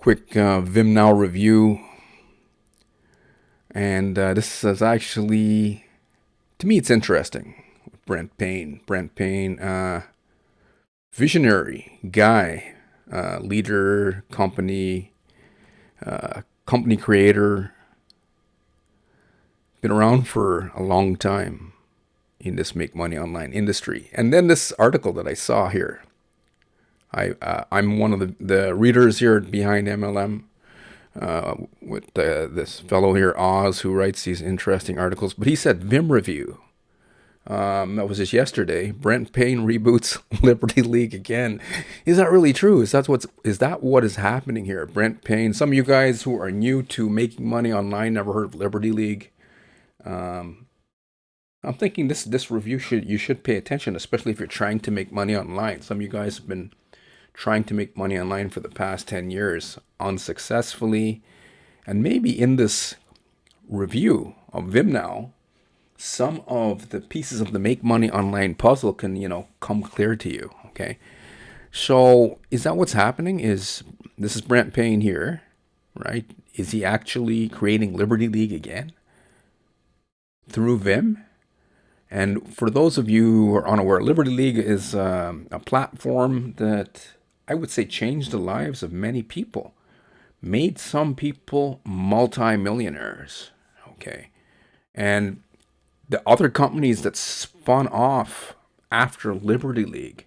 quick VimNow review, and this is actually, to me, it's interesting. Brent Payne, visionary guy, leader, company creator, been around for a long time in this make money online industry. And then this article that I saw here, I'm one of the readers here at BehindMlm, with this fellow here, Oz, who writes these interesting articles. But he said Vim review. That was just yesterday. Brent Payne reboots Liberty League again. Is that really true? Is that what is happening here? Brent Payne. Some of you guys who are new to making money online never heard of Liberty League. I'm thinking this review you should pay attention, especially if you're trying to make money online. Some of you guys have been trying to make money online for the past 10 years unsuccessfully, and maybe in this review of VimNow, some of the pieces of the make money online puzzle can come clear to you. Okay, so is that what's happening? This is Brent Payne here, right? Is he actually creating Liberty League again through Vim? And for those of you who are unaware, Liberty League is a platform that I would say changed the lives of many people, made some people multi-millionaires. Okay, and the other companies that spun off after Liberty League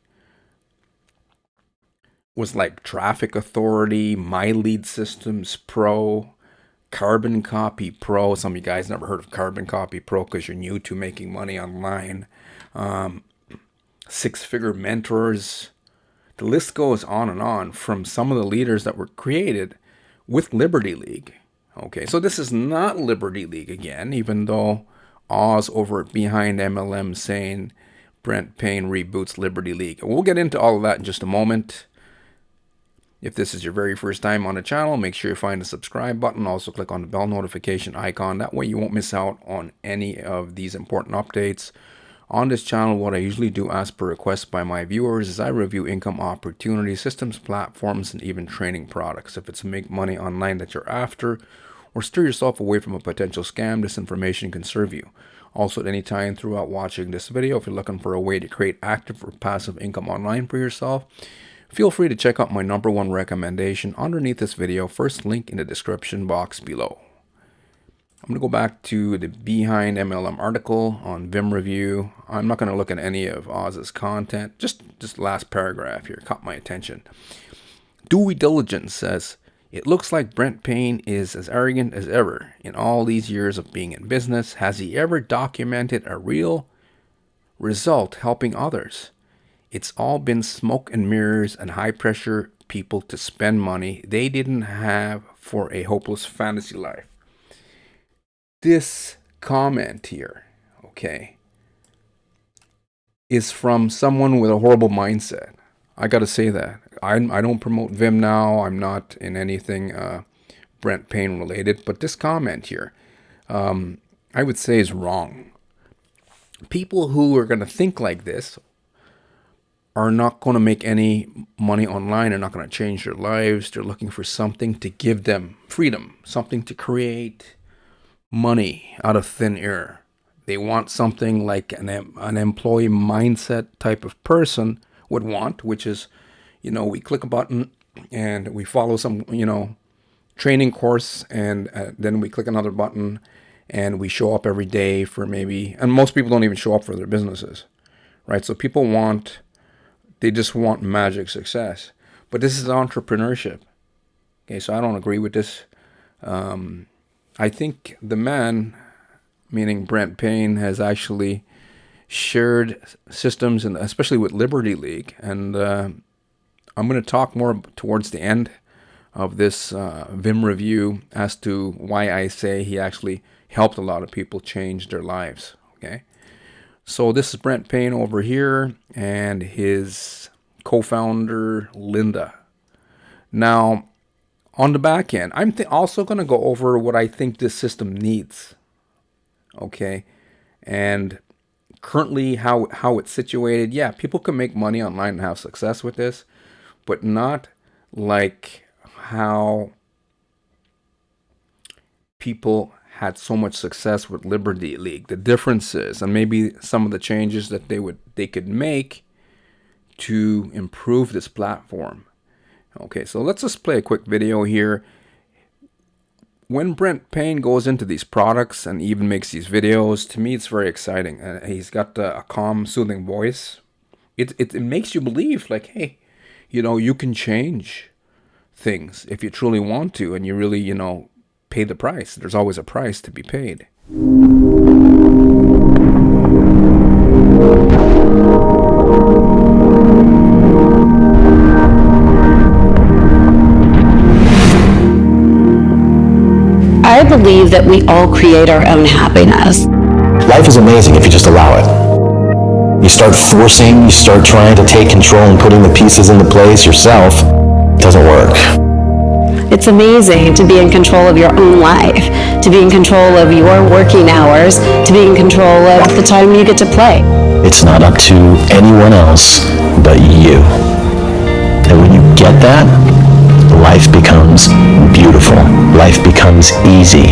was like Traffic Authority, My Lead Systems Pro, Carbon Copy Pro. Some of you guys never heard of Carbon Copy Pro because you're new to making money online. Six Figure Mentors. The list goes on and on from some of the leaders that were created with Liberty League. Okay, so this is not Liberty League again, even though Oz over at BehindMlm saying Brent Payne reboots Liberty League. We'll get into all of that in just a moment. If this is your very first time on the channel, make sure you find the subscribe button. Also click on the bell notification icon. That way you won't miss out on any of these important updates. On this channel, what I usually do as per request by my viewers is I review income opportunities, systems, platforms, and even training products. If it's make money online that you're after, or steer yourself away from a potential scam, this information can serve you. Also, at any time throughout watching this video, if you're looking for a way to create active or passive income online for yourself, feel free to check out my #1 recommendation underneath this video. First link in the description box below. I'm going to go back to the BehindMlm article on Vim review. I'm not going to look at any of Oz's content. Just last paragraph here caught my attention. Due Diligence says, it looks like Brent Payne is as arrogant as ever. In all these years of being in business, has he ever documented a real result helping others? It's all been smoke and mirrors and high pressure people to spend money they didn't have for a hopeless fantasy life. This comment here, okay, is from someone with a horrible mindset. I got to say that. I don't promote VimNow. I'm not in anything Brent Payne related. But this comment here, I would say is wrong. People who are going to think like this are not going to make any money online. They're not going to change their lives. They're looking for something to give them freedom, something to create money out of thin air. They want something like an employee mindset type of person would want, which is, we click a button and we follow some, training course, and then we click another button and we show up every day for maybe, and most people don't even show up for their businesses, right? So they just want magic success. But this is entrepreneurship. Okay, so I don't agree with this. I think the man, meaning Brent Payne, has actually shared systems, and especially with Liberty League. And I'm going to talk more towards the end of this Vim review as to why I say he actually helped a lot of people change their lives. Okay, so this is Brent Payne over here and his co-founder Linda. Now, on the back end, I'm also going to go over what I think this system needs. Okay, and currently how it's situated. Yeah, people can make money online and have success with this, but not like how people had so much success with Liberty League, the differences, and maybe some of the changes that they could make to improve this platform. Okay, so let's just play a quick video here. When Brent Payne goes into these products and even makes these videos, to me it's very exciting. He's got a calm, soothing voice. It makes you believe, like, hey, you can change things if you truly want to, and you really, pay the price. There's always a price to be paid. I believe that we all create our own happiness. Life is amazing if you just allow it. You start forcing, you start trying to take control and putting the pieces into place yourself. It doesn't work. It's amazing to be in control of your own life, to be in control of your working hours, to be in control of the time you get to play. It's not up to anyone else but you. And when you get that, life becomes beautiful. Life becomes easy.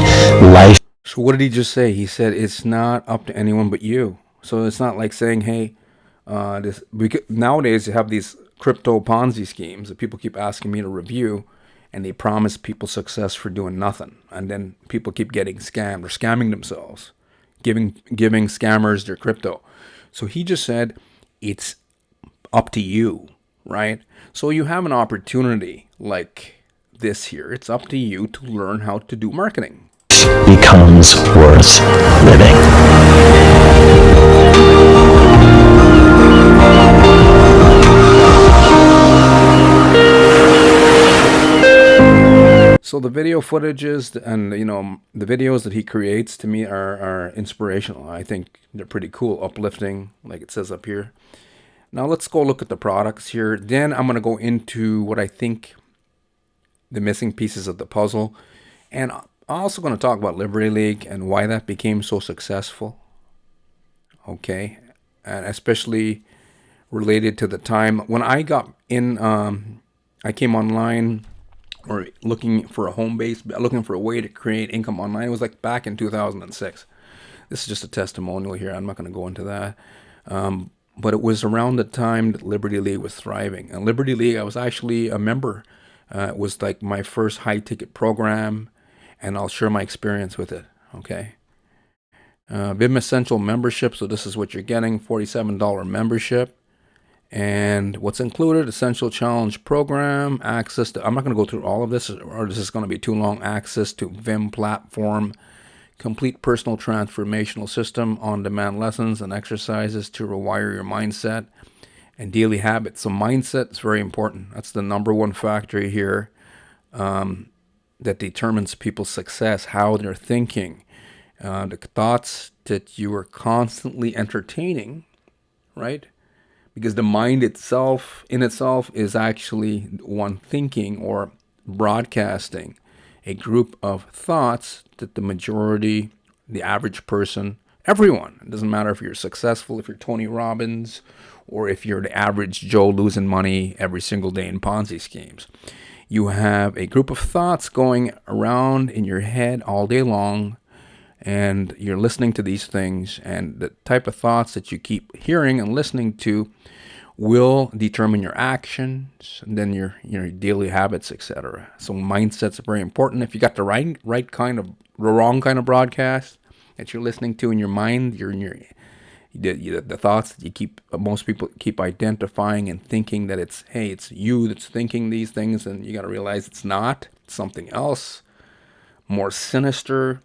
So what did he just say? He said it's not up to anyone but you. So it's not like saying, hey, nowadays you have these crypto Ponzi schemes that people keep asking me to review, and they promise people success for doing nothing. And then people keep getting scammed or scamming themselves, giving scammers their crypto. So he just said it's up to you, right? So you have an opportunity like this here. It's up to you to learn how to do marketing. Becomes worth living. So the video footages and the videos that he creates, to me, are inspirational. I think they're pretty cool, uplifting, like it says up here. Now let's go look at the products here. Then I'm going to go into what I think the missing pieces of the puzzle, and I'm also going to talk about Liberty League and why that became so successful. Okay, and especially related to the time when I got in. I came online, or looking for a home base, looking for a way to create income online. It was like back in 2006. This is just a testimonial here. I'm not going to go into that. But it was around the time that Liberty League was thriving. And Liberty League, I was actually a member. It was like my first high-ticket program, and I'll share my experience with it, okay? Vim Essential membership, so this is what you're getting, $47 membership. And what's included: Essential Challenge Program, access to, I'm not going to go through all of this, or this is going to be too long, access to Vim platform, complete personal transformational system, on-demand lessons and exercises to rewire your mindset, and daily habits. So mindset is very important. That's the number one factor here that determines people's success, how they're thinking, the thoughts that you are constantly entertaining, right? Because the mind itself, in itself, is actually one thinking or broadcasting a group of thoughts that the majority, the average person, everyone, it doesn't matter if you're successful, if you're Tony Robbins, or if you're the average Joe losing money every single day in Ponzi schemes. You have a group of thoughts going around in your head all day long, and you're listening to these things, and the type of thoughts that you keep hearing and listening to will determine your actions, and then your daily habits, etc. So mindset's very important. If you got the right kind of, the wrong kind of broadcast that you're listening to in your mind, the thoughts that most people keep identifying and thinking that it's you that's thinking these things, and you got to realize it's not. It's something else, more sinister,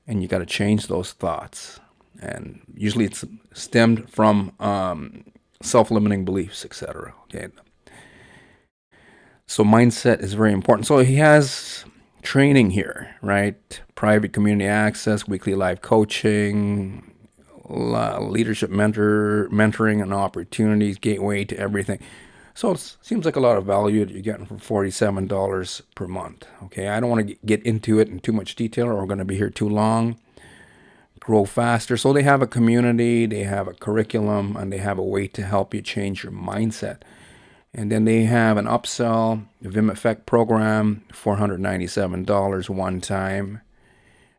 and you got to change those thoughts. And usually it's stemmed from self-limiting beliefs, etc. Okay. So mindset is very important. So he has training here, right? Private community access, weekly live coaching, leadership mentoring and opportunities, gateway to everything. So it seems like a lot of value that you're getting for $47 per month. Okay, I don't want to get into it in too much detail, or we're going to be here too long. Grow faster. So they have a community, they have a curriculum, and they have a way to help you change your mindset. And then they have an upsell, Vim Effect program, $497 one time.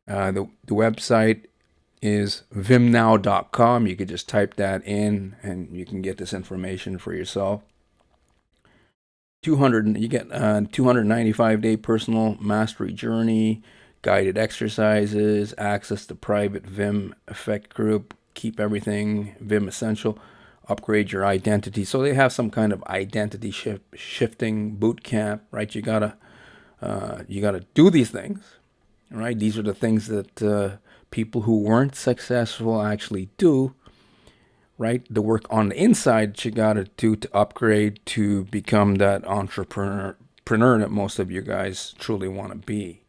The website is vimnow.com. You could just type that in and you can get this information for yourself. You get 295-day personal mastery journey, guided exercises, access to private Vim Effect group, keep everything Vim essential, upgrade your identity. So they have some kind of identity shifting boot camp, right? You gotta do these things, right? These are the things that people who weren't successful actually do, right? The work on the inside you gotta do to upgrade to become that entrepreneur that most of you guys truly want to be,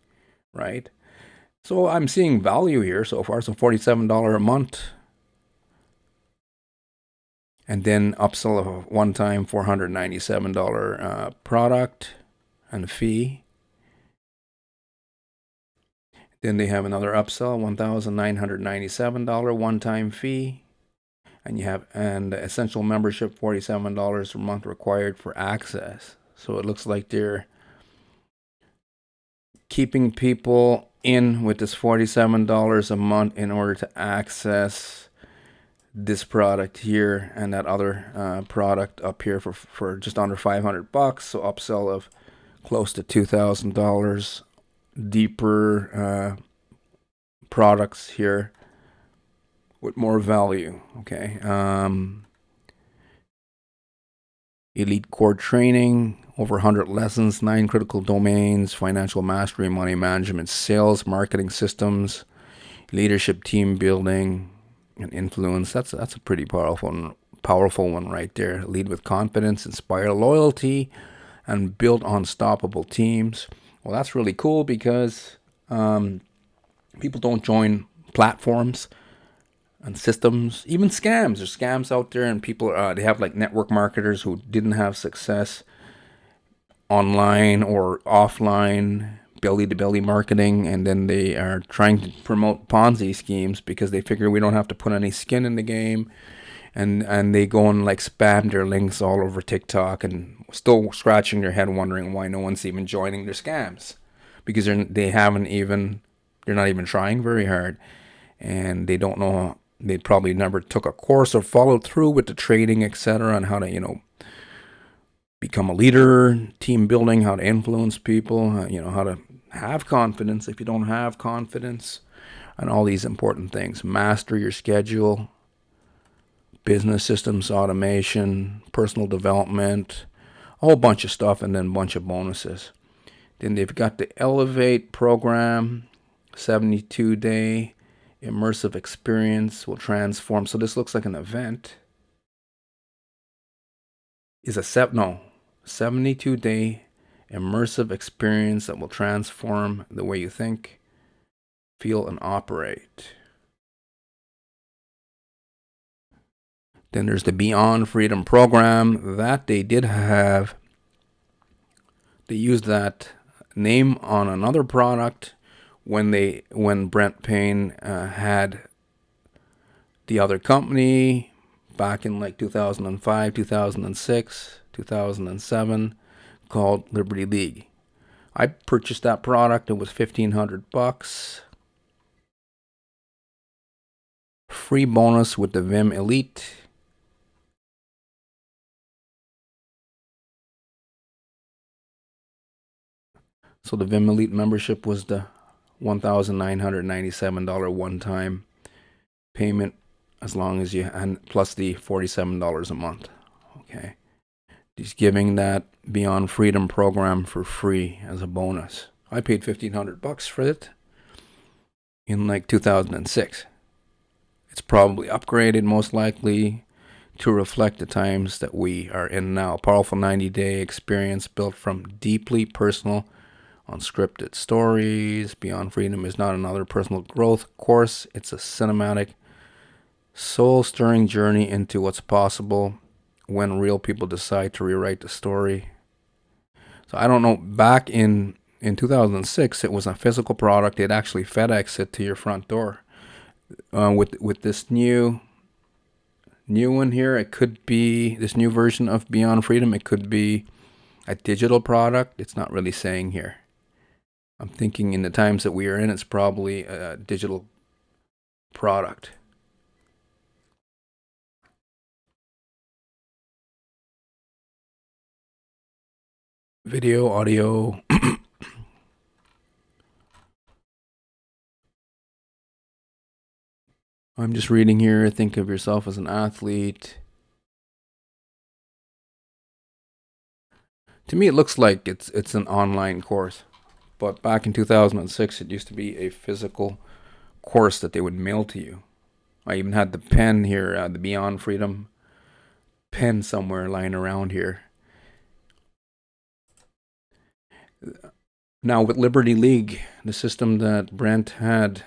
right? So I'm seeing value here so far. So $47 a month. And then upsell of a one-time $497 product and a fee. Then they have another upsell, $1,997 one-time fee. And you have an essential membership, $47 a month required for access. So it looks like they're keeping people in with this $47 a month in order to access this product here and that other product up here for just under $500. So upsell of close to $2,000, deeper products here with more value. Okay. Elite core training, over 100 lessons, 9 critical domains, financial mastery, money management, sales, marketing systems, leadership, team building, and influence. That's a pretty powerful one right there. Lead with confidence, inspire loyalty, and build unstoppable teams. Well, that's really cool because people don't join platforms and systems, even scams. There's scams out there, and people they have like network marketers who didn't have success online or offline, belly-to-belly marketing, and then they are trying to promote Ponzi schemes because they figure we don't have to put any skin in the game, and they go and like spam their links all over TikTok and still scratching their head wondering why no one's even joining their scams because they're not even trying very hard, and they don't know. They probably never took a course or followed through with the training, etc., on how to become a leader, team building, how to influence people, how to have confidence if you don't have confidence, and all these important things. Master your schedule, business systems automation, personal development, a whole bunch of stuff, and then a bunch of bonuses. Then they've got the Elevate program, 72-day immersive experience will transform. So this looks like an event. Is a 72-day immersive experience that will transform the way you think, feel, and operate. Then there's the Beyond Freedom program that they did have. They used that name on another product when Brent Payne had the other company back in like 2005, 2006, 2007, called Liberty League. I purchased that product. It was $1,500. Free bonus with the Vim Elite. So the Vim Elite membership was the $1,997 one-time payment, as long as and plus the $47 a month. Okay, he's giving that Beyond Freedom program for free as a bonus. I paid $1,500 for it in like 2006. It's probably upgraded most likely to reflect the times that we are in now. A powerful 90-day experience built from deeply personal, unscripted stories. Beyond Freedom is not another personal growth course. It's a cinematic, soul-stirring journey into what's possible when real people decide to rewrite the story. So I don't know, back in 2006, it was a physical product. They'd actually FedEx it to your front door. With this new new one here. It could be this new version of Beyond Freedom. It could be a digital product. It's not really saying here. I'm thinking in the times that we are in, it's probably a digital product. Video, audio. I'm just reading here. Think of yourself as an athlete. To me, it looks like it's an online course. But back in 2006, it used to be a physical course that they would mail to you. I even had the pen here, the Beyond Freedom pen somewhere lying around here. Now with Liberty League, the system that Brent had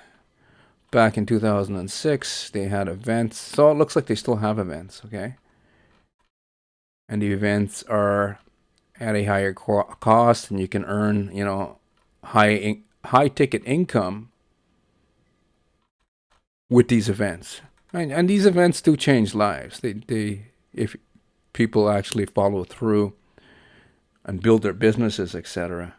back in 2006, they had events. So it looks like they still have events, okay? And the events are at a higher cost, and you can earn, high ticket income with these events. And these events do change lives. They if people actually follow through and build their businesses, etc.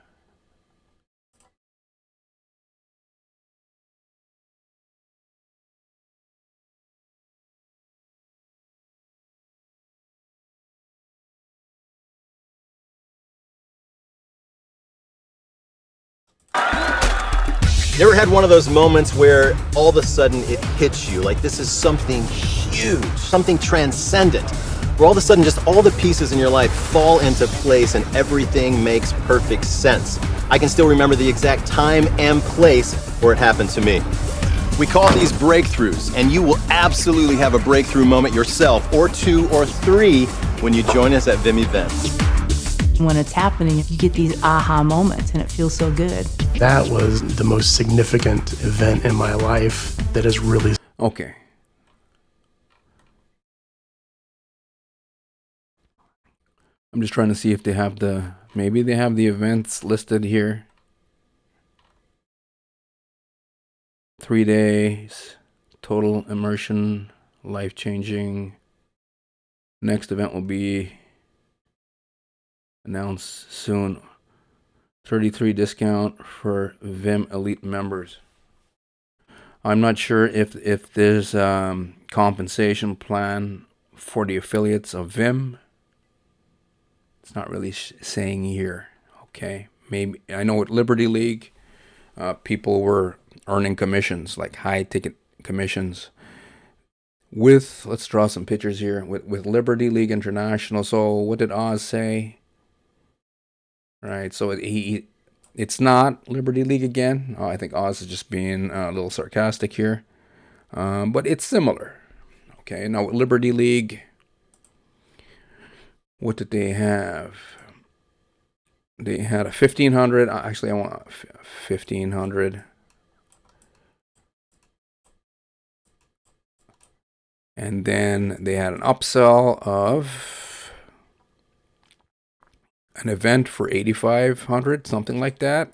You ever had one of those moments where all of a sudden it hits you, like this is something huge, something transcendent, where all of a sudden just all the pieces in your life fall into place and everything makes perfect sense? I can still remember the exact time and place where it happened to me. We call these breakthroughs, and you will absolutely have a breakthrough moment yourself, or 2 or 3, when you join us at VimNow. When it's happening, you get these aha moments, and it feels so good. That was the most significant event in my life that has really... Okay. I'm just trying to see if they have maybe they have the events listed here. 3 days, total immersion, life-changing. Next event will be announced soon. 33 discount for Vim Elite members. I'm not sure if there's compensation plan for the affiliates of Vim. It's not really saying here. Okay, maybe I know at Liberty League, people were earning commissions, like high ticket commissions. Let's draw some pictures here with Liberty League International. So what did Oz say? Right, so it's not Liberty League again. I think Oz is just being a little sarcastic here, but it's similar. Okay, now with Liberty League, what did they have? They had a 1,500. Actually, I want 1,500. And then they had an upsell of an event for 8,500, something like that.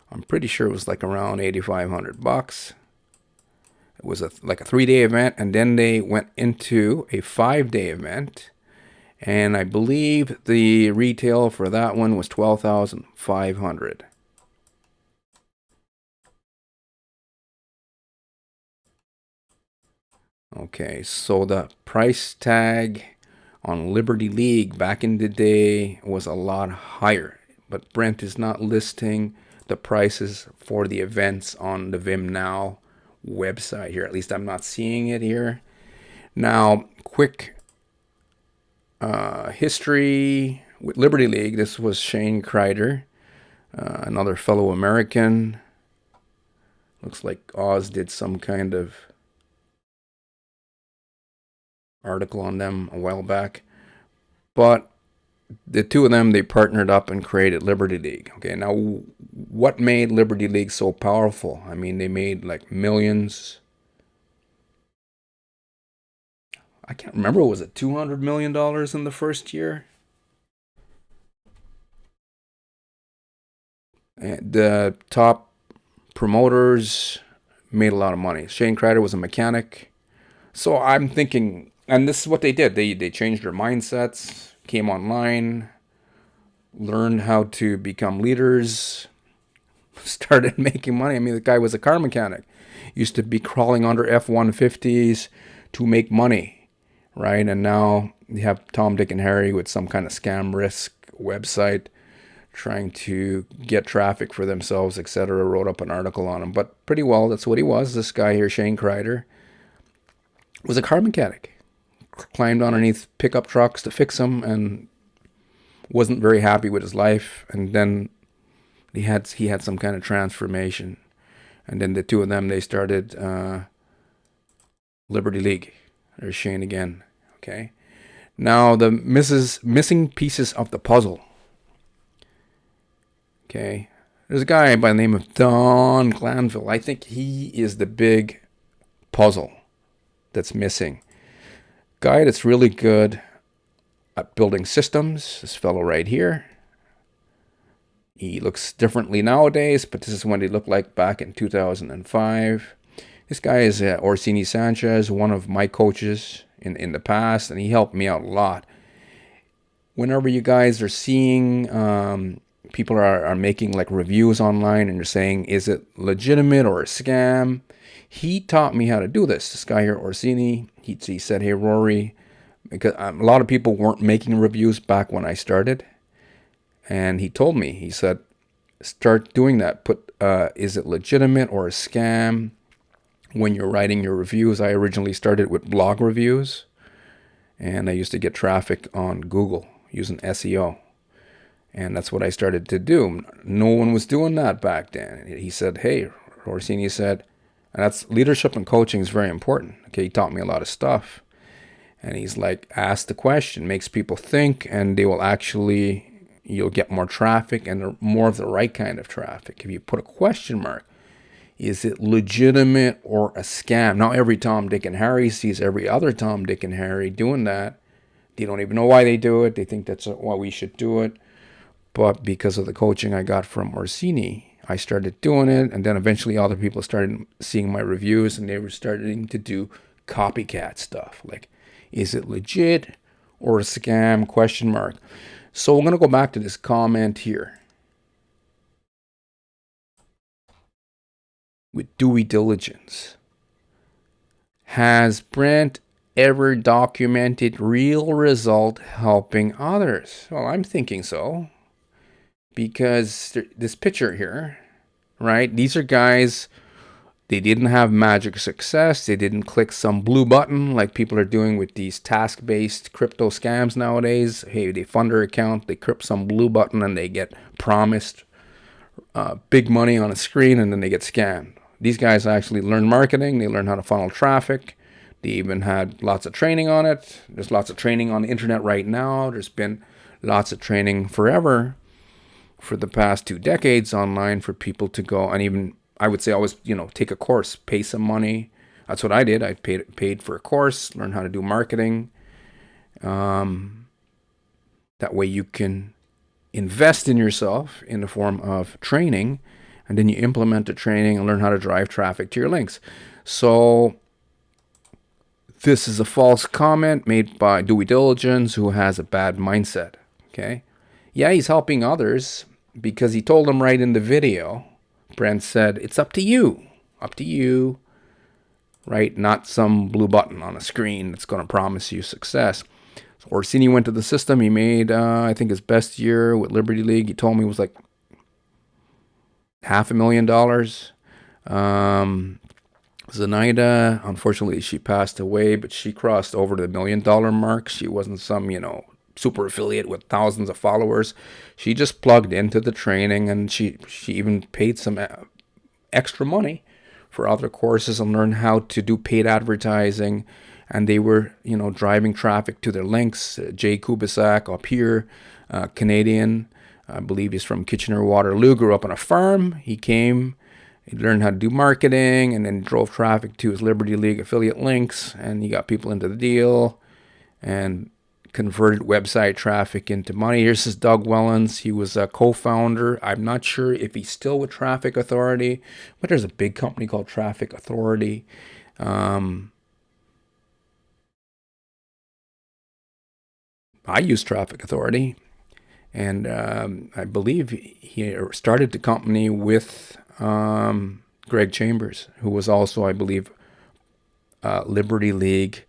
I'm pretty sure it was like around 8,500 bucks. It was like a 3-day event, and then they went into a 5-day event. And I believe the retail for that one was 12,500. Okay, so the price tag on Liberty League back in the day was a lot higher, but Brent is not listing the prices for the events on the VimNow website here. At least I'm not seeing it here. Now, quick history with Liberty League. This was Shane Kreider, another fellow American. Looks like Oz did some kind of article on them a while back, but the two of them, they partnered up and created Liberty League. Okay, now what made Liberty League so powerful? I mean, they made like millions. I can't remember, was it $200 million in the first year? And the top promoters made a lot of money. Shane Kreider was a mechanic. So I'm thinking, and this is what they did. They changed their mindsets, came online, learned how to become leaders, started making money. I mean, the guy was a car mechanic. Used to be crawling under F-150s to make money, right? And now you have Tom, Dick, and Harry with some kind of scam risk website trying to get traffic for themselves, etc. Wrote up an article on him. But pretty well, that's what he was. This guy here, Shane Kreider, was a car mechanic. Climbed underneath pickup trucks to fix them and wasn't very happy with his life. And then he had some kind of transformation. And then the two of them, they started Liberty League. There's Shane again. Okay. Now the missing pieces of the puzzle. Okay. There's a guy by the name of Don Glanville. I think he is the big puzzle that's missing. Guy that's really good at building systems. This fellow right here. He looks differently nowadays, but this is what he looked like back in 2005. This guy is Orsini Sanchez, one of my coaches in the past, and he helped me out a lot. Whenever you guys are seeing people are making like reviews online and you're saying, is it legitimate or a scam? He taught me how to do this. This guy here, Orsini, he said, hey, Rory, because a lot of people weren't making reviews back when I started. And he told me, he said, start doing that. Put, is it legitimate or a scam when you're writing your reviews? I originally started with blog reviews, and I used to get traffic on Google using SEO. And that's what I started to do. No one was doing that back then. He said, hey, Orsini said, and that's leadership and coaching is very important. Okay, he taught me a lot of stuff. And he's like, ask the question, makes people think, and they will actually... you'll get more traffic and more of the right kind of traffic. If you put a question mark, is it legitimate or a scam? Now, every Tom, Dick, and Harry sees every other Tom, Dick, and Harry doing that. They don't even know why they do it. They think that's why we should do it. But because of the coaching I got from Orsini, I started doing it. And then eventually other people started seeing my reviews and they were starting to do copycat stuff. Like, is it legit or a scam? Question mark. So I'm going to go back to this comment here. With due diligence. Has Brent ever documented real result helping others? Well, I'm thinking so. Because this picture here, right? These are guys, they didn't have magic success. They didn't click some blue button like people are doing with these task-based crypto scams nowadays. Hey, they fund their account, they click some blue button, and they get promised big money on a screen, and then they get scammed. These guys actually learn marketing. They learn how to funnel traffic. They even had lots of training on it. There's lots of training on the internet right now. There's been lots of training forever for the past 2 decades online for people to go and even, I would say always, take a course, pay some money. That's what I did. I paid for a course, learn how to do marketing. That way you can invest in yourself in the form of training, and then you implement the training and learn how to drive traffic to your links. So this is a false comment made by Due Diligence, who has a bad mindset. Okay. Yeah, he's helping others because he told them right in the video. Brent said, it's up to you. Up to you. Right? Not some blue button on a screen that's going to promise you success. So Orsini went to the system. He made, I think, his best year with Liberty League. He told me it was like $500,000. Zenaida, unfortunately, she passed away, but she crossed over the $1 million mark. She wasn't some, super affiliate with thousands of followers. She just plugged into the training, and she even paid some extra money for other courses and learned how to do paid advertising. And they were, driving traffic to their links. Jay Kubisak up here, Canadian, I believe he's from Kitchener-Waterloo, grew up on a farm. He came, he learned how to do marketing, and then drove traffic to his Liberty League affiliate links, and he got people into the deal and converted website traffic into money. Here's his Doug Wellens. He was a co-founder. I'm not sure if he's still with Traffic Authority, but there's a big company called Traffic Authority. I use Traffic Authority, and I believe he started the company with Greg Chambers, who was also, I believe, Liberty League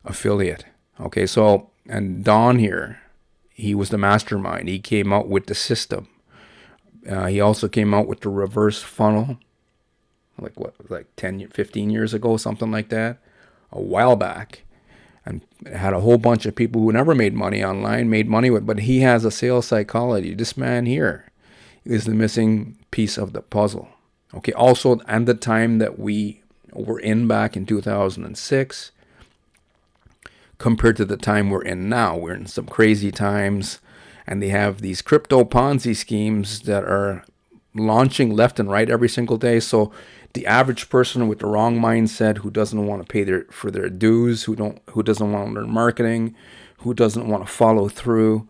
affiliate. Okay, so, and Don here, he was the mastermind. He came out with the system. He also came out with the reverse funnel, like 10, 15 years ago, something like that, a while back. And had a whole bunch of people who never made money online, made money with, but he has a sales psychology. This man here is the missing piece of the puzzle. Okay, also, and the time that we were in back in 2006, compared to the time we're in now. We're in some crazy times, and they have these crypto Ponzi schemes that are launching left and right every single day. So the average person with the wrong mindset, who doesn't want to pay for their dues, who doesn't want to learn marketing, who doesn't want to follow through,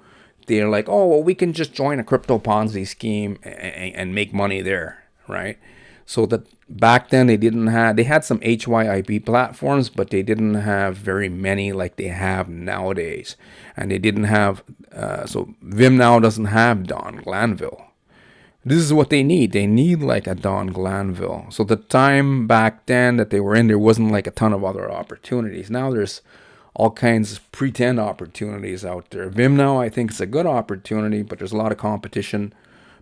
they're like, oh, well, we can just join a crypto Ponzi scheme and make money there, right? So that back then they had some HYIP platforms, but they didn't have very many like they have nowadays. And they didn't have, so VimNow doesn't have Don Glanville. This is what they need. They need like a Don Glanville. So the time back then that they were in, there wasn't like a ton of other opportunities. Now there's all kinds of pretend opportunities out there. VimNow, I think, is a good opportunity, but there's a lot of competition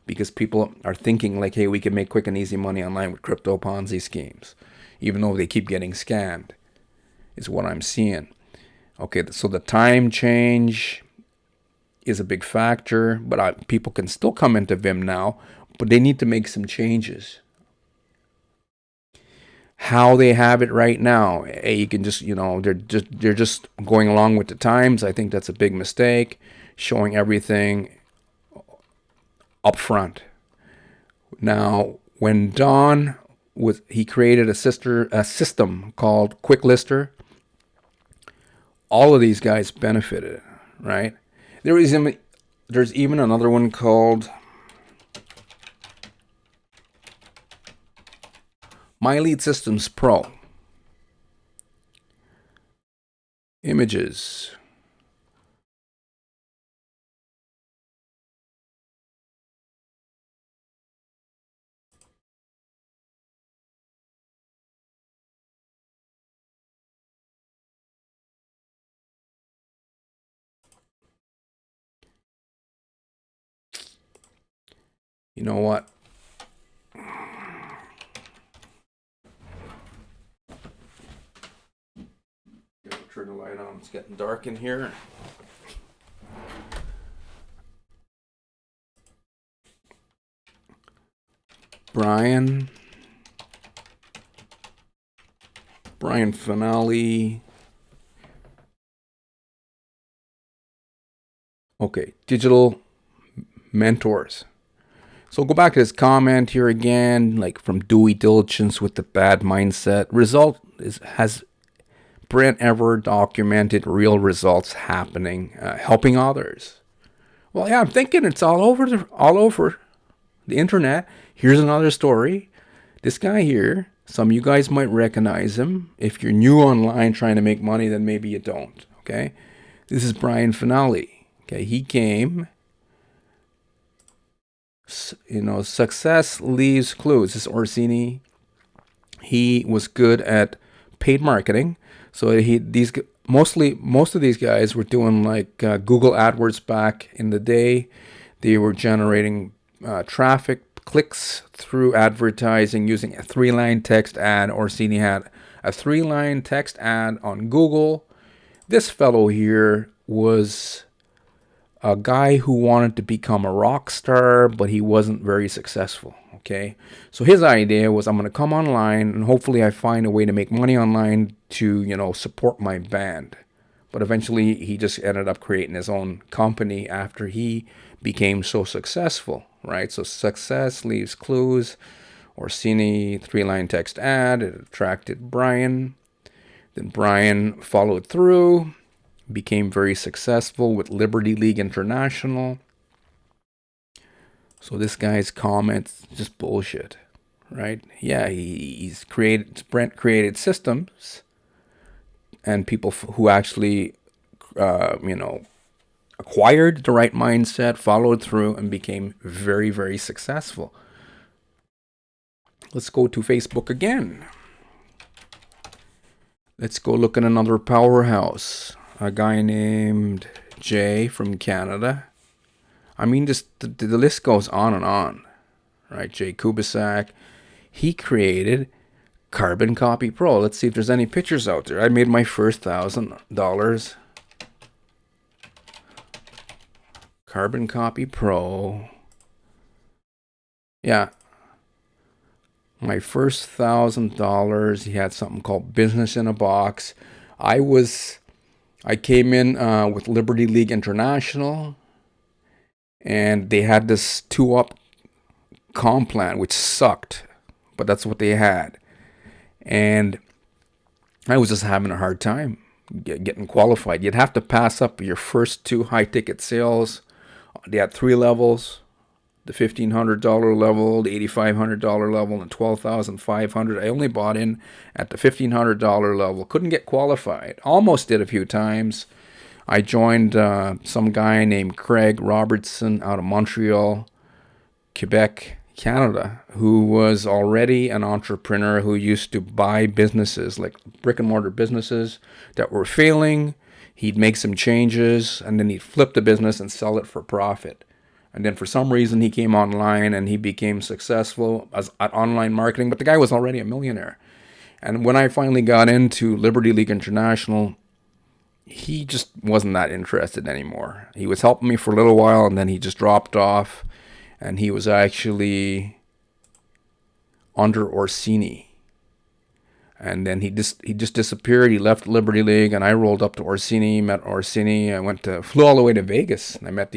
because people are thinking like, hey, we can make quick and easy money online with crypto Ponzi schemes, even though they keep getting scammed, is what I'm seeing. Okay, so the time change is a big factor, but people can still come into VimNow, but they need to make some changes. How they have it right now, you can just, they're just going along with the times. I think that's a big mistake, showing everything up front. Now, when Don he created a system called Quick Lister. All of these guys benefited, right? There's even another one called My Lead Systems Pro. Images. You know what? Turn the light on. It's getting dark in here. Brian Finale. Okay, digital mentors. So go back to this comment here again, like from Dewey Diligence with the bad mindset. Has Brent ever documented real results happening, helping others? Well, yeah, I'm thinking it's all over the internet. Here's another story. This guy here, some of you guys might recognize him. If you're new online trying to make money, then maybe you don't. Okay, this is Brian Finale. Okay, he came. Success leaves clues. This is Orsini. He was good at paid marketing. So most of these guys were doing like Google AdWords back in the day. They were generating traffic, clicks through advertising using a 3-line text ad. Orsini had a 3-line text ad on Google. This fellow here was a guy who wanted to become a rock star, but he wasn't very successful. Okay, so his idea was, I'm going to come online and hopefully I find a way to make money online to, support my band. But eventually he just ended up creating his own company after he became so successful, right? So success leaves clues. Orsini 3-line text ad. It attracted Brian. Then Brian followed through, became very successful with Liberty League International. So this guy's comments just bullshit, right? Yeah, Brent created systems, and people who actually, acquired the right mindset, followed through, and became very, very successful. Let's go to Facebook again. Let's go look at another powerhouse. A guy named Jay from Canada. I mean, just the list goes on and on, right? Jay Kubisak. He created Carbon Copy Pro. Let's see if there's any pictures out there. I made my first $1,000. Carbon Copy Pro. Yeah. My first $1,000. He had something called Business in a Box. I came in with Liberty League International, and they had this 2-up comp plan, which sucked, but that's what they had. And I was just having a hard time getting qualified. You'd have to pass up your first 2 high-ticket sales. They had 3 levels, the $1,500 level, the $8,500 level, and $12,500. I only bought in at the $1,500 level. Couldn't get qualified. Almost did a few times. I joined some guy named Craig Robertson out of Montreal, Quebec, Canada, who was already an entrepreneur who used to buy businesses, like brick and mortar businesses that were failing. He'd make some changes, and then he'd flip the business and sell it for profit. And then for some reason, he came online and he became successful at online marketing, but the guy was already a millionaire. And when I finally got into Liberty League International, he just wasn't that interested anymore. He was helping me for a little while, and then he just dropped off. And he was actually under Orsini. And then he just disappeared. He left Liberty League, and I rolled up to Orsini, met Orsini. I flew all the way to Vegas, and I met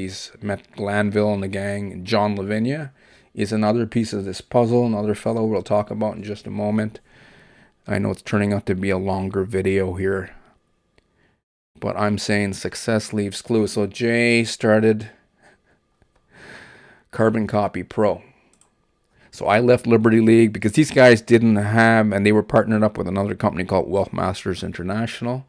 Glanville and the gang. And John Lavinia is another piece of this puzzle, another fellow we'll talk about in just a moment. I know it's turning out to be a longer video here, but I'm saying success leaves clues. So Jay started Carbon Copy Pro. So I left Liberty League because these guys didn't have, and they were partnered up with another company called Wealth Masters International.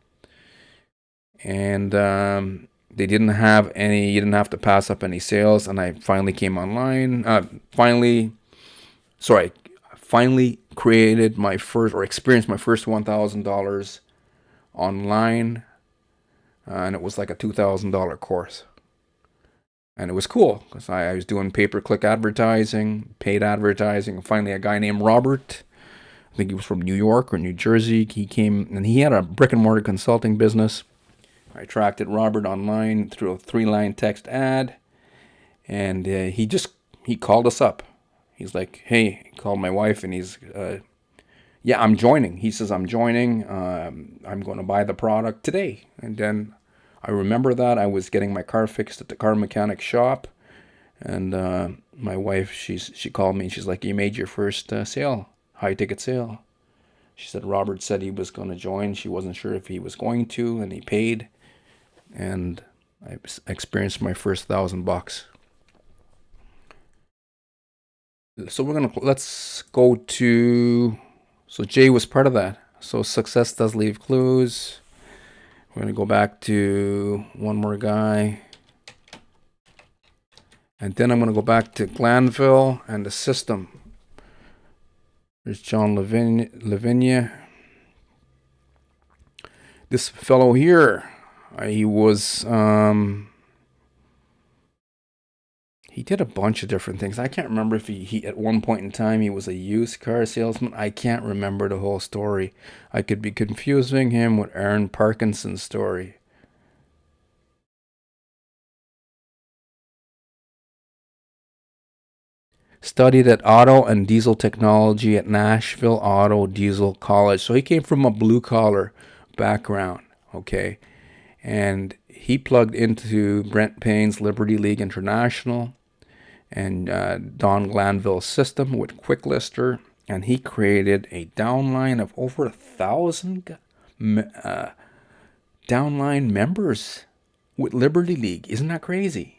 And they didn't have any, you didn't have to pass up any sales. And I finally came online. Finally created my first, or experienced my first $1,000 online. And it was like a $2,000 course. And it was cool because I was doing pay-per-click advertising, paid advertising. And finally, a guy named Robert, I think he was from New York or New Jersey, he came, and he had a brick-and-mortar consulting business. I attracted Robert online through a 3-line text ad, and he called us up. He's like, hey, he called my wife, and he's, yeah, I'm joining. He says, I'm joining. I'm going to buy the product today. And then I remember that I was getting my car fixed at the car mechanic shop, and my wife, she called me and she's like, you made your first sale, high ticket sale. She said Robert said he was going to join. She wasn't sure if he was going to, and he paid, and I experienced my first $1,000. So let's go to, so Jay was part of that. So success does leave clues. We're going to go back to one more guy. And then I'm going to go back to Glanville and the system. There's John Lavinia. This fellow here, he was, he did a bunch of different things. I can't remember if he at one point in time he was a used car salesman. I can't remember the whole story. I could be confusing him with Aaron Parkinson's story. Studied at auto and diesel technology at Nashville Auto Diesel College. So he came from a blue collar background, okay? And he plugged into Brent Payne's Liberty League International and Don Glanville's system with QuickLister, and he created a downline of over 1,000 downline members with Liberty League. Isn't that crazy?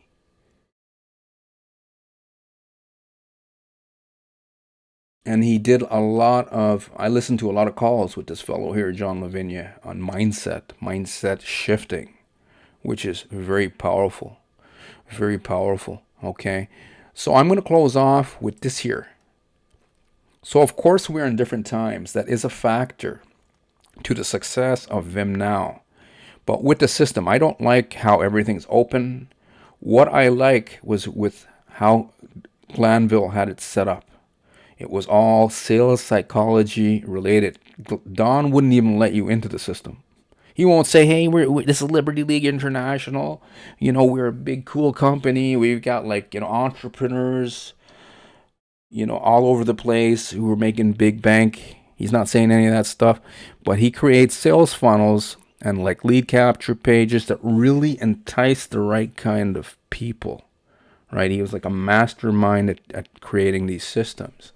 And he did a lot of, I listened to a lot of calls with this fellow here, John Lavinia, on mindset shifting. which is very powerful. Very powerful. Okay. So I'm going to close off with this here. So of course we're in different times. That is a factor to the success of VimNow. But with the system, I don't like how everything's open. What I like was with how Glanville had it set up. It was all sales psychology related. Don wouldn't even let you into the system. He won't say, hey, this is Liberty League International. You know, we're a big, cool company. We've got like, you know, entrepreneurs, you know, all over the place who are making big bank. He's not saying any of that stuff, but he creates sales funnels and like lead capture pages that really entice the right kind of people, right? He was like a mastermind at creating these systems.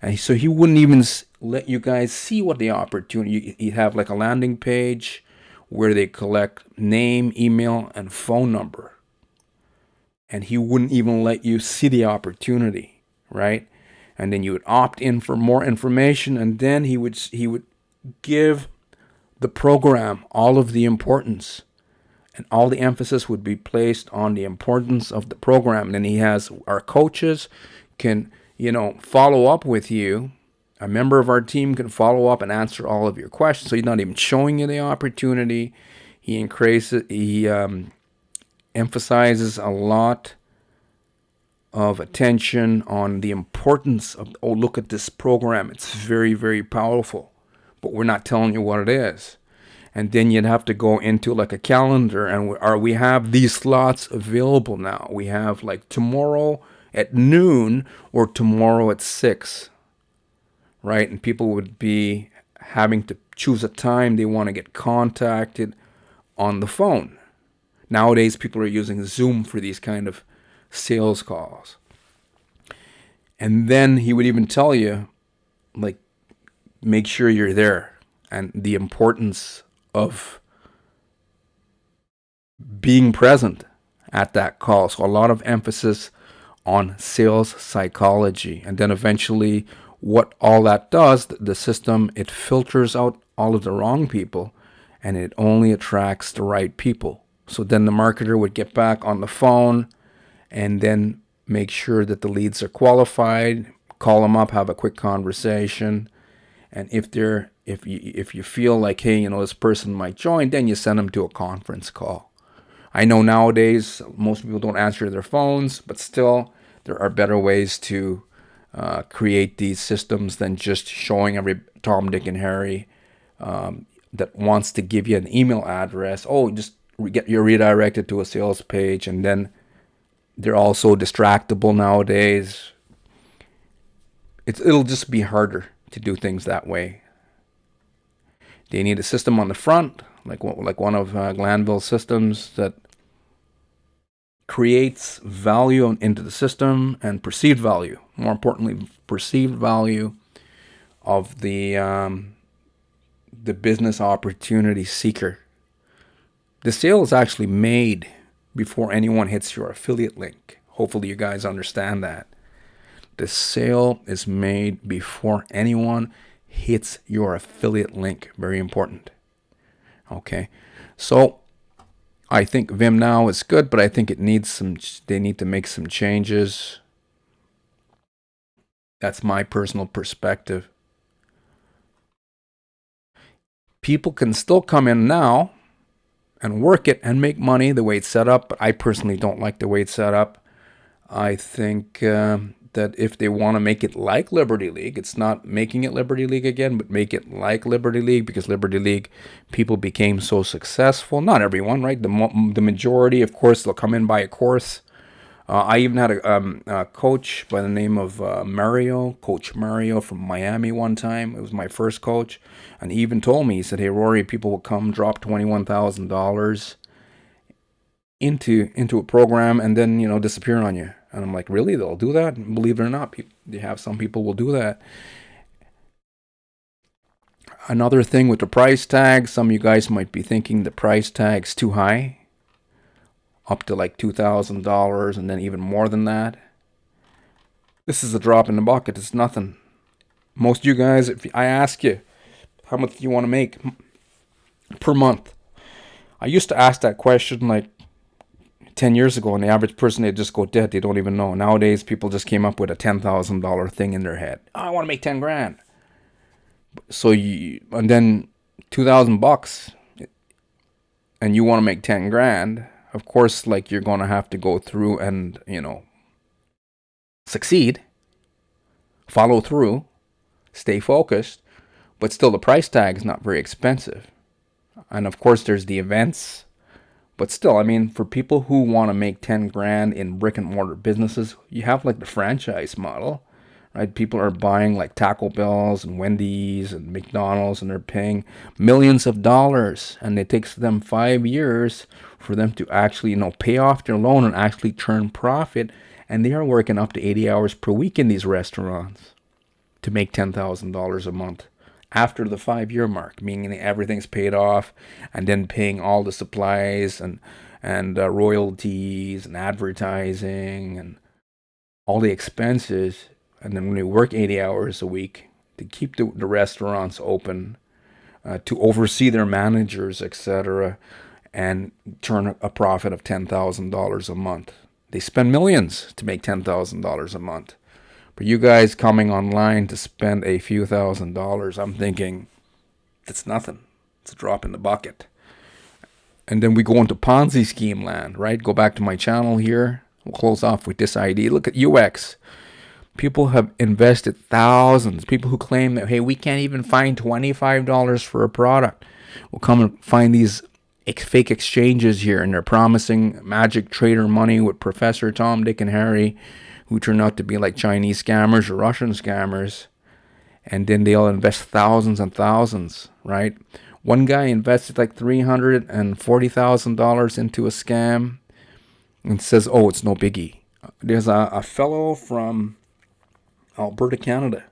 And so he wouldn't even let you guys see what the opportunity. He'd have like a landing page where they collect name, email, and phone number. And he wouldn't even let you see the opportunity, right? And then you would opt in for more information, and then he would give the program all of the importance, and all the emphasis would be placed on the importance of the program. And then he has our coaches can, you know, follow up with you. A member of our team can follow up and answer all of your questions. So he's not even showing you the opportunity. He emphasizes a lot of attention on the importance of, oh, look at this program. It's very, very powerful, but we're not telling you what it is. And then you'd have to go into like a calendar, and we have these slots available now. We have like tomorrow at noon or tomorrow at 6, right? And people would be having to choose a time they want to get contacted on the phone. Nowadays, people are using Zoom for these kind of sales calls. And then he would even tell you, like, make sure you're there, and the importance of being present at that call. So a lot of emphasis on sales psychology. And then eventually what all that does, the system, it filters out all of the wrong people, and it only attracts the right people. So then the marketer would get back on the phone and then make sure that the leads are qualified, call them up, have a quick conversation. And if you feel like, hey, you know, this person might join, then you send them to a conference call. I know nowadays most people don't answer their phones, but still there are better ways to create these systems than just showing every Tom, Dick, and Harry that wants to give you an email address. Oh, just you're redirected to a sales page, and then they're all so distractible nowadays. It'll just be harder to do things that way. They need a system on the front, like one of Glanville's systems that creates value into the system, and perceived value. More importantly, perceived value of the business opportunity seeker. The sale is actually made before anyone hits your affiliate link. Hopefully you guys understand that. The sale is made before anyone hits your affiliate link. Very important. Okay. So I think VimNow is good, but I think they need to make some changes. That's my personal perspective. People can still come in now and work it and make money the way it's set up, but I personally don't like the way it's set up. I think that if they want to make it like Liberty League, it's not making it Liberty League again, but make it like Liberty League, because Liberty League people became so successful. Not everyone, right? The majority, of course, they'll come in, buy a course. I even had a coach by the name of Coach Mario from Miami one time. It was my first coach. And he even told me, he said, hey, Rory, people will come drop $21,000 into a program and then, you know, disappear on you. And I'm like, really? They'll do that? Believe it or not, they have some people will do that. Another thing with the price tag, some of you guys might be thinking the price tag's too high, up to like $2,000 and then even more than that. This is a drop in the bucket. It's nothing. Most of you guys, if I ask you, how much do you want to make per month? I used to ask that question like 10 years ago, and the average person, they just go dead. They don't even know. Nowadays, people just came up with a $10,000 thing in their head. Oh, I want to make 10 grand. So and then $2,000, and you want to make 10 grand. Of course, like, you're going to have to go through and, succeed, follow through, stay focused, but still the price tag is not very expensive. And of course, there's the events. But still, I mean, for people who want to make 10 grand in brick and mortar businesses, you have like the franchise model, right? People are buying like Taco Bells and Wendy's and McDonald's, and they're paying millions of dollars. And it takes them 5 years for them to actually, pay off their loan and actually turn profit. And they are working up to 80 hours per week in these restaurants to make $10,000 a month after the 5-year mark, meaning everything's paid off, and then paying all the supplies and royalties and advertising and all the expenses. And then when they work 80 hours a week to keep the restaurants open, to oversee their managers, etc., and turn a profit of $10,000 a month. They spend millions to make $10,000 a month. For you guys coming online to spend a few $1,000s, I'm thinking it's nothing. It's a drop in the bucket. And then we go into Ponzi scheme land, right? Go back to my channel here. We'll close off with this ID. Look at UX. People have invested thousands. People who claim that, hey, we can't even find $25 for a product. We'll come and find these fake exchanges here, and they're promising magic trader money with Professor Tom, Dick, and Harry, who turn out to be like Chinese scammers or Russian scammers. And then they'll invest thousands and thousands, right? One guy invested like $340,000 into a scam and says, oh, it's no biggie. There's a fellow from Alberta, Canada,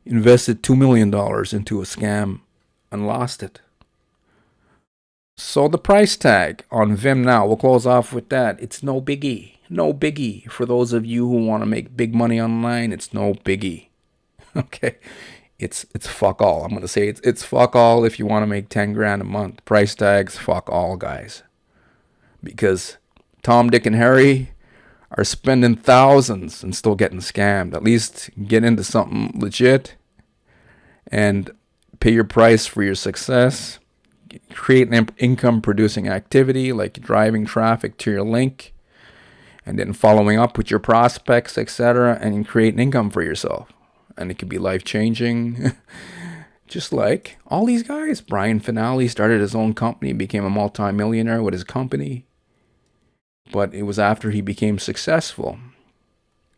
invested $2 million into a scam and lost it. So the price tag on VimNow, we'll close off with that. It's no biggie. No biggie. For those of you who want to make big money online, it's no biggie. Okay? It's fuck all. I'm going to say it's fuck all if you want to make 10 grand a month. Price tags, fuck all, guys. Because Tom, Dick, and Harry are spending thousands and still getting scammed. At least get into something legit and pay your price for your success. Create an income producing activity like driving traffic to your link, and then following up with your prospects, etc., and create an income for yourself. And it could be life-changing. Just like all these guys. Brian Finale started his own company, became a multi-millionaire with his company. But it was after he became successful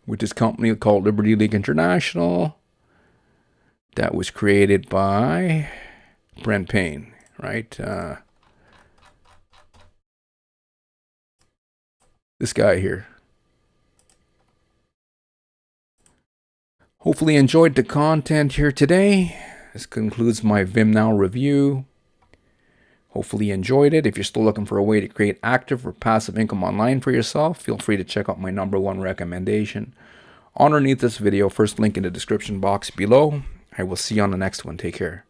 with his company called Liberty League International that was created by Brent Payne, right? This guy here. Hopefully you enjoyed the content here today. This concludes my VimNow review. Hopefully you enjoyed it. If you're still looking for a way to create active or passive income online for yourself, feel free to check out my #1 recommendation underneath this video. First link in the description box below. I will see you on the next one. Take care.